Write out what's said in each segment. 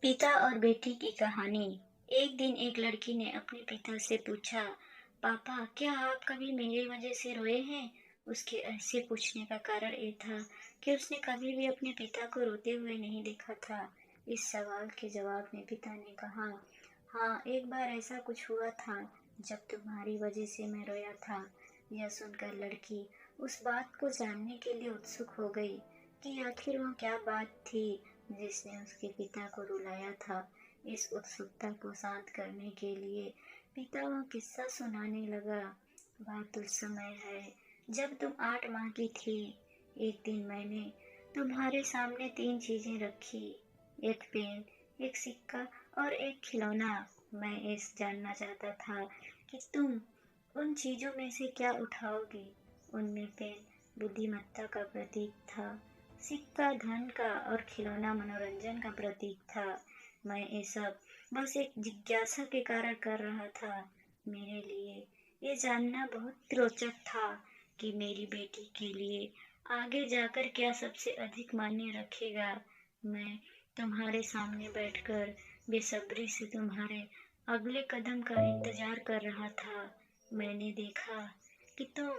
पिता और बेटी की कहानी। एक दिन एक लड़की ने अपने पिता से पूछा, पापा क्या आप कभी मेरी वजह से रोए हैं? उसके ऐसे पूछने का कारण ये था कि उसने कभी भी अपने पिता को रोते हुए नहीं देखा था। इस सवाल के जवाब में पिता ने कहा, हाँ, एक बार ऐसा कुछ हुआ था जब तुम्हारी वजह से मैं रोया था। यह सुनकर लड़की उस बात को जानने के लिए उत्सुक हो गई कि आखिर वह क्या बात थी जिसने उसके पिता को रुलाया था। इस उत्सुकता को शांत करने के लिए पिता वह किस्सा सुनाने लगा। बात उस समय है जब तुम 8 माह की थी। एक दिन मैंने तुम्हारे सामने 3 चीजें रखी, एक पेन, एक सिक्का और एक खिलौना। मैं इस जानना चाहता था कि तुम उन चीजों में से क्या उठाओगी। उनमें पेन बुद्धिमत्ता का प्रतीक था, सिक्का धन का और खिलौना मनोरंजन का प्रतीक था। मैं ये सब बस एक जिज्ञासा के कारण कर रहा था। मेरे लिए ये जानना बहुत रोचक था कि मेरी बेटी के लिए आगे जाकर क्या सबसे अधिक मायने रखेगा। मैं तुम्हारे सामने बैठकर बेसब्री से तुम्हारे अगले कदम का इंतजार कर रहा था। मैंने देखा कि तुम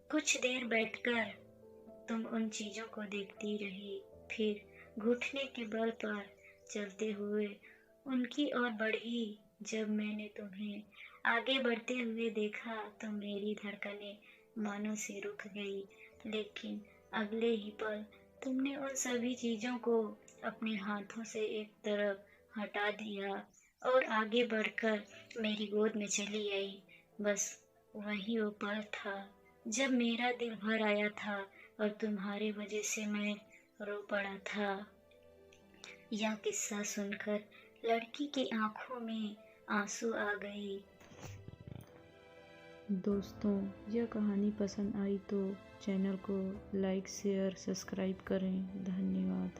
कुछ देर बैठकर तुम उन चीजों को देखती रही, फिर घुटने के बल पर चलते हुए उनकी ओर बढ़ी। जब मैंने तुम्हें आगे बढ़ते हुए देखा तो मेरी धड़कनें मानो से रुक गई, लेकिन अगले ही पल तुमने उन सभी चीजों को अपने हाथों से एक तरफ हटा दिया और आगे बढ़कर मेरी गोद में चली आई। बस वही वो पल था जब मेरा दिल भर आया था और तुम्हारी वजह से मैं रो पड़ा था। यह किस्सा सुनकर लड़की की आंखों में आंसू आ गई। दोस्तों, यह कहानी पसंद आई तो चैनल को लाइक शेयर सब्सक्राइब करें। धन्यवाद।